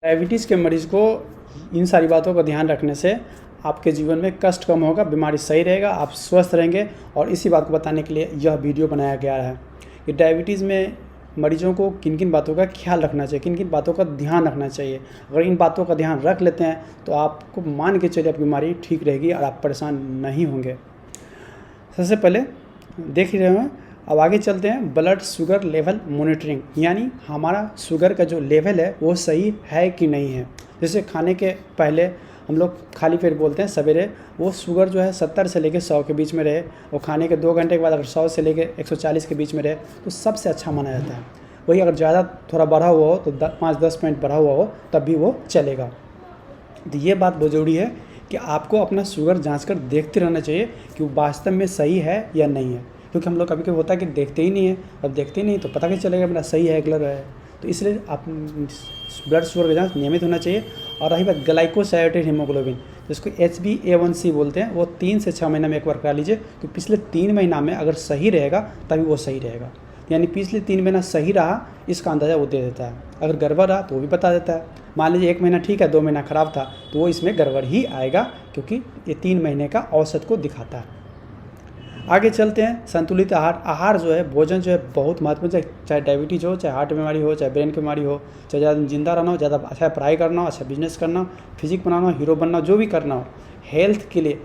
Diabetes के मरीज़ को इन सारी बातों का ध्यान रखने से आपके जीवन में कष्ट कम होगा, बीमारी सही रहेगा, आप स्वस्थ रहेंगे। और इसी बात को बताने के लिए यह वीडियो बनाया गया है कि डायबिटीज़ में मरीजों को किन किन बातों का ख्याल रखना चाहिए, किन किन बातों का ध्यान रखना चाहिए। अगर इन बातों का ध्यान रख लेते हैं तो आपको मान के चलिए आपकी बीमारी ठीक रहेगी और आप परेशान नहीं होंगे। सबसे पहले देख ही रहे हैं, अब आगे चलते हैं। ब्लड शुगर लेवल मॉनिटरिंग, यानी हमारा शुगर का जो लेवल है वो सही है कि नहीं है। जैसे खाने के पहले हम लोग खाली पेट बोलते हैं सवेरे, वो शुगर जो है 70 से लेकर 100 के बीच में रहे, और खाने के 2 घंटे के बाद अगर 100 से लेकर 140 के बीच में रहे तो सबसे अच्छा माना जाता है। वही अगर ज़्यादा थोड़ा बढ़ा हुआ हो तो 5-10 पॉइंट बढ़ा हुआ हो तब भी वो चलेगा। तो ये बात बहुत ज़रूरी है कि आपको अपना शुगर जांच कर देखते रहना चाहिए कि वो वास्तव में सही है या नहीं है। क्योंकि हम लोग कभी कभी होता है कि देखते ही नहीं है, अब देखते ही नहीं तो पता कैसे चलेगा मेरा सही है गलत है। तो इसलिए आप ब्लड शुगर का जांच नियमित होना चाहिए। और रही बात ग्लाइकोसाइलेटेड हीमोग्लोबिन, जिसको HbA1c बोलते हैं, वो 3 से 6 महीने में एक बार करा लीजिए। तो पिछले 3 महीना में अगर सही रहेगा तभी वो सही रहेगा, यानी पिछले 3 महीना सही रहा इसका अंदाज़ा वो दे देता है। अगर गड़बड़ रहा तो वो भी बता देता है। मान लीजिए 1 महीना ठीक है, 2 महीना ख़राब था, तो वो इसमें गड़बड़ ही आएगा, क्योंकि ये 3 महीने का औसत को दिखाता है। आगे चलते हैं। संतुलित आहार जो है, भोजन जो है बहुत महत्वपूर्ण है। चाहे डायबिटीज़ हो, चाहे हार्ट बीमारी हो, चाहे ब्रेन की बीमारी हो, चाहे ज़्यादा जिंदा रहना हो, ज़्यादा अच्छा पढ़ाई करना हो, अच्छा बिजनेस करना हो, फिजिक बनाना हो, हीरो बनना हो, जो भी करना हो, हेल्थ के लिए,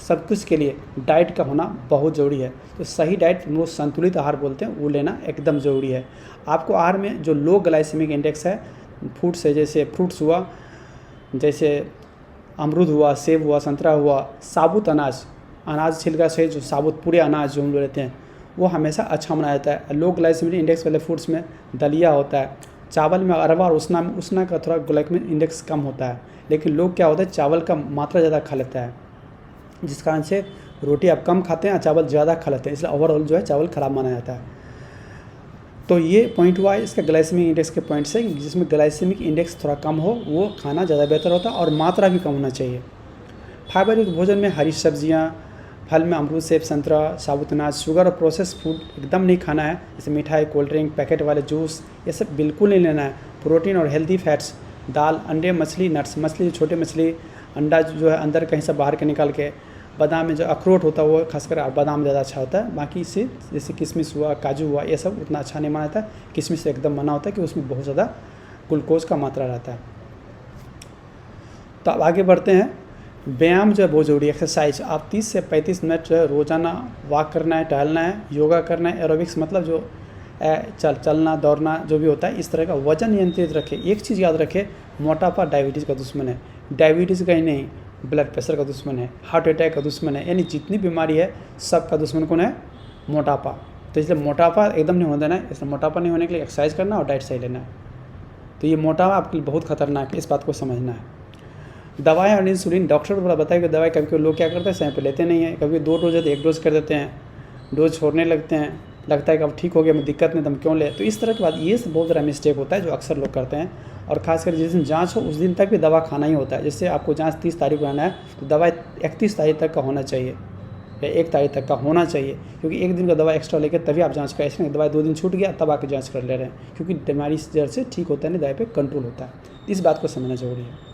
सब कुछ के लिए डाइट का होना बहुत ज़रूरी है। तो सही डाइट वो संतुलित आहार बोलते हैं, वो लेना एकदम ज़रूरी है। आपको आहार में जो लो ग्लाइसेमिक इंडेक्स है, फूड से, जैसे फ्रूट्स हुआ, जैसे अमरूद हुआ, सेब हुआ, संतरा हुआ, साबुत अनाज छिलका से जो साबुत पूरे अनाज जो हम लोग लेते हैं वो हमेशा अच्छा माना जाता है। लो ग्लाइसेमिक इंडेक्स वाले फूड्स में दलिया होता है, चावल में अरवा और उसना का थोड़ा ग्लाइसेमिक इंडेक्स कम होता है। लेकिन लोग क्या होता है, चावल का मात्रा ज़्यादा खा लेता है, जिस कारण से रोटी आप कम खाते हैं और चावल ज़्यादा खा लेते हैं, इसलिए ओवरऑल जो है चावल ख़राब माना जाता है। तो ये पॉइंट हुआ है इसका ग्लाइसेमिक इंडेक्स के पॉइंट से, जिसमें ग्लाइसेमिक इंडेक्स थोड़ा कम हो वो खाना ज़्यादा बेहतर होता है, और मात्रा भी कम होना चाहिए। फाइबर युक्त भोजन में हरी सब्जियाँ, फल में अमरूद, सेब, संतरा, साबुत अनाज, शुगर और प्रोसेस फूड एकदम नहीं खाना है, जैसे मिठाई, कोल्ड ड्रिंक, पैकेट वाले जूस, ये सब बिल्कुल नहीं लेना है। प्रोटीन और हेल्दी फैट्स, दाल, अंडे, मछली, नट्स, मछली छोटे मछली, अंडा जो है अंदर कहीं से बाहर के निकाल के, बादाम में जो अखरोट होता है वो खासकर बादाम ज़्यादा अच्छा होता है। बाकी इससे जैसे किशमिश हुआ, काजू हुआ, ये सब उतना अच्छा नहीं माना जाता है। किशमिश से एकदम मना होता है कि उसमें बहुत ज़्यादा ग्लूकोज का मात्रा रहता है। तो अब आगे बढ़ते हैं। व्यायाम जो है बहुत ज़रूरी है, एक्सरसाइज। आप 30 से 35 मिनट जो है रोज़ाना वॉक करना है, टहलना है, योगा करना है। एरोबिक्स मतलब जो चलना दौड़ना जो भी होता है, इस तरह का। वजन नियंत्रित रखें। एक चीज़ याद रखें, मोटापा डायबिटीज़ का दुश्मन है। डायबिटीज़ का ही नहीं, ब्लड प्रेशर का दुश्मन है, हार्ट अटैक का दुश्मन है, यानी जितनी बीमारी है सबका दुश्मन कौन है? मोटापा। तो इसलिए मोटापा एकदम नहीं होने देना है। इसलिए मोटापा नहीं होने के लिए एक्सरसाइज करना और डाइट सही लेना है। तो ये मोटापा आपके लिए बहुत खतरनाक है, इस बात को समझना है। दवाएं और इंसुलिन, डॉक्टर को बताया कि दवाई कभी कभी लोग क्या करते हैं, समय पे लेते नहीं हैं। कभी 2 डोज है तो 1 डोज कर देते हैं, डोज छोड़ने लगते हैं, लगता है कि अब ठीक हो गया, मैं दिक्कत नहीं तो हम क्यों ले। तो इस तरह की बात, ये बहुत ज़रा मिस्टेक होता है जो अक्सर लोग करते हैं। और खासकर जिस दिन जाँच हो उस दिन तक भी दवा खाना ही होता है। जैसे आपको जाँच 30 तारीख को आना है तो दवा 31 तारीख तक का होना चाहिए या 1 तारीख तक का होना चाहिए, क्योंकि 1 दिन का दवा एक्स्ट्रा लेकर तभी आप जाँच करें। ऐसे नहीं दवाई 2 दिन छूट गया तब आके जाँच कर ले रहे हैं, क्योंकि बीमारी जड़ से ठीक होता है नहीं, दवाई पर कंट्रोल होता है। इस बात को समझना जरूरी है।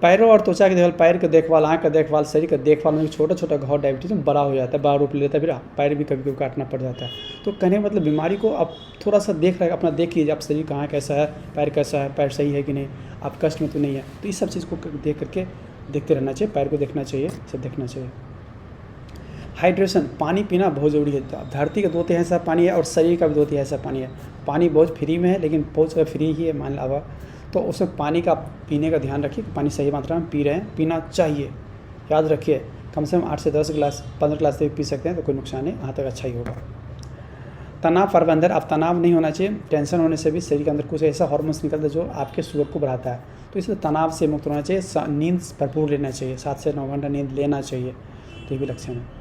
पैरों और त्वचा की देखभाल, पैर की देखभाल, आँख का देखभाल, शरीर का देखभाल में छोटा छोटा घाव डायबिटीज़ में बड़ा हो जाता है, बड़ा रूप ले लेता है, फिर पैर भी कभी कभी काटना पड़ जाता है। तो कहने का मतलब बीमारी को आप थोड़ा सा देख रहे, अपना देख लीजिए, आप शरीर कहाँ कैसा है, पैर कैसा है, पैर सही है कि नहीं, आप कष्ट में तो नहीं है। तो इस सब चीज़ को देख करके देखते रहना चाहिए, पैर को देखना चाहिए, सब देखना चाहिए। हाइड्रेशन, पानी पीना बहुत ज़रूरी है। धरती का 2/3 हिस्सा पानी है और शरीर का भी 2/3 हिस्सा पानी है। पानी बहुत फ्री में है, लेकिन बहुत जगह फ्री ही है मान लो, तो उसमें पानी का पीने का ध्यान रखिए, पानी सही मात्रा में पी रहे हैं, पीना चाहिए। याद रखिए कम से कम 8 से 10 गिलास, 15 गिलास तक पी सकते हैं तो कोई नुकसान नहीं, यहाँ तक अच्छा ही होगा। तनाव प्रबंधन, अब तनाव नहीं होना चाहिए। टेंशन होने से भी शरीर के अंदर कुछ ऐसा हार्मोन्स निकलता है जो आपके शुगर को बढ़ाता है, तो इसलिए तनाव से मुक्त होना चाहिए। नींद भरपूर लेना चाहिए, 7 से 9 घंटा नींद लेना चाहिए, तो ये भी लक्षण है।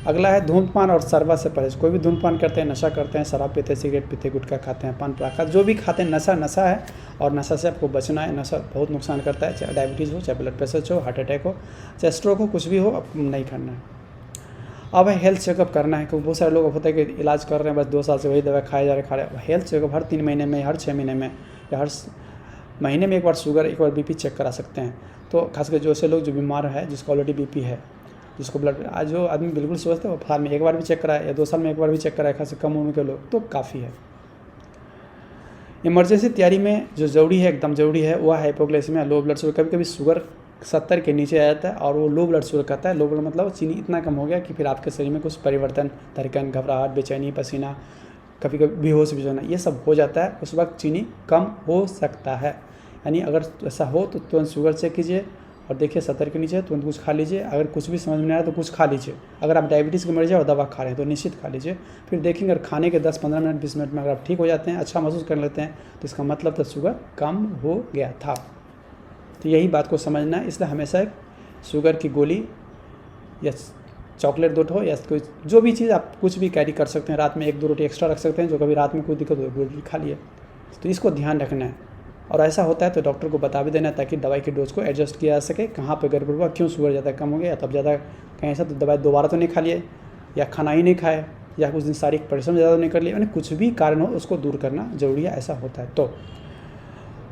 अगला है धूम्रपान और शराब से परहेज। कोई भी धूम्रपान करते हैं, नशा करते हैं, शराब पीते हैं, सिगरेट पीते, गुटखा खाते हैं, पान पराग खाते, जो भी खाते हैं, नशा है और नशा से आपको बचना है। नशा बहुत नुकसान करता है, चाहे डायबिटीज़ हो, चाहे ब्लड प्रेशर हो, हार्ट अटैक हो, चाहे स्ट्रोक हो, कुछ भी हो, आपको नहीं करना है। अब हेल्थ चेकअप करना है, क्योंकि बहुत सारे लोग होता है कि इलाज कर रहे हैं, बस 2 साल से वही दवा खाए जा रहे हैं। हेल्थ चेकअप हर 3 महीने में, हर 6 महीने में, या हर महीने में एक बार शुगर, एक बार बीपी चेक करा सकते हैं। तो खासकर जो ऐसे लोग जो बीमार है, जिसको ऑलरेडी बीपी है, जिसको ब्लड, आज जो आदमी बिल्कुल स्वस्थ है वो साल में एक बार भी चेक कराए या 2 साल में एक बार भी चेक कराए, खास कम उम्र के लोग, तो काफ़ी है। इमरजेंसी तैयारी में जो ज़रूरी है, एकदम ज़रूरी है, वह है हाइपोग्लाइसेमिया, लो ब्लड शुगर। कभी कभी शुगर 70 के नीचे आ जाता है और वो लो ब्लड शुगर कहता है। लो ब्लड मतलब चीनी इतना कम हो गया कि फिर आपके शरीर में कुछ परिवर्तन, धड़कन, घबराहट, बेचैनी, पसीना, कभी कभी बेहोश भी होना, ये सब हो जाता है। उस वक्त चीनी कम हो सकता है। यानी अगर ऐसा हो तो तुरंत शुगर चेक कीजिए और देखिए 70 के नीचे है, तुरंत कुछ खा लीजिए। अगर कुछ भी समझ में नहीं आ रहा तो कुछ खा लीजिए। अगर आप डायबिटीज़ के मरीज हैं और दवा खा रहे हैं तो निश्चित खा लीजिए। फिर देखेंगे अगर खाने के 10-15 मिनट 20 मिनट में अगर आप ठीक हो जाते हैं, अच्छा महसूस कर लेते हैं, तो इसका मतलब तो शुगर कम हो गया था। तो यही बात को समझना है। इसलिए हमेशा शुगर की गोली या चॉकलेट 2 ठो या कोई जो भी चीज़ आप कुछ भी कैरी कर सकते हैं, रात में 1-2 रोटी एक्स्ट्रा रख सकते हैं, जो कभी रात में कोई दिक्कत हो रोटी खा लिए। तो इसको ध्यान रखना है और ऐसा होता है तो डॉक्टर को बता भी देना है ताकि दवाई की डोज को एडजस्ट किया जा सके। कहाँ पे गड़बड़ हुआ, क्यों शुगर ज़्यादा कम हो गया, तब ज़्यादा कहीं ऐसा तो दवाई दोबारा तो नहीं खा लिए या खाना ही नहीं खाए या कुछ दिन शारीरिक परिश्रम ज़्यादा नहीं कर लिए, यानी कुछ भी कारण हो उसको दूर करना जरूरी है। ऐसा होता है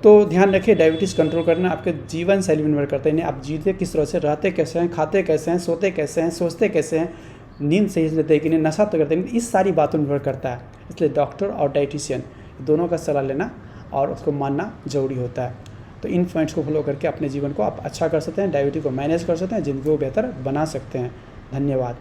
तो ध्यान रखिए, डायबिटीज़ कंट्रोल करना आपके जीवन शैली पर निर्भर करता है। यानी आप जीते किस तरह से, रहते कैसे हैं, खाते कैसे हैं, सोते कैसे हैं, सोचते कैसे हैं, नींद सही से लेते हैं कि नहीं, नशा तो करते हैं, इस सारी बातों पर निर्भर करता है। इसलिए डॉक्टर और डाइटिशियन दोनों का सलाह लेना और उसको मानना ज़रूरी होता है। तो इन पॉइंट्स को फॉलो करके अपने जीवन को आप अच्छा कर सकते हैं, डायबिटीज़ को मैनेज कर सकते हैं, ज़िंदगी को बेहतर बना सकते हैं। धन्यवाद।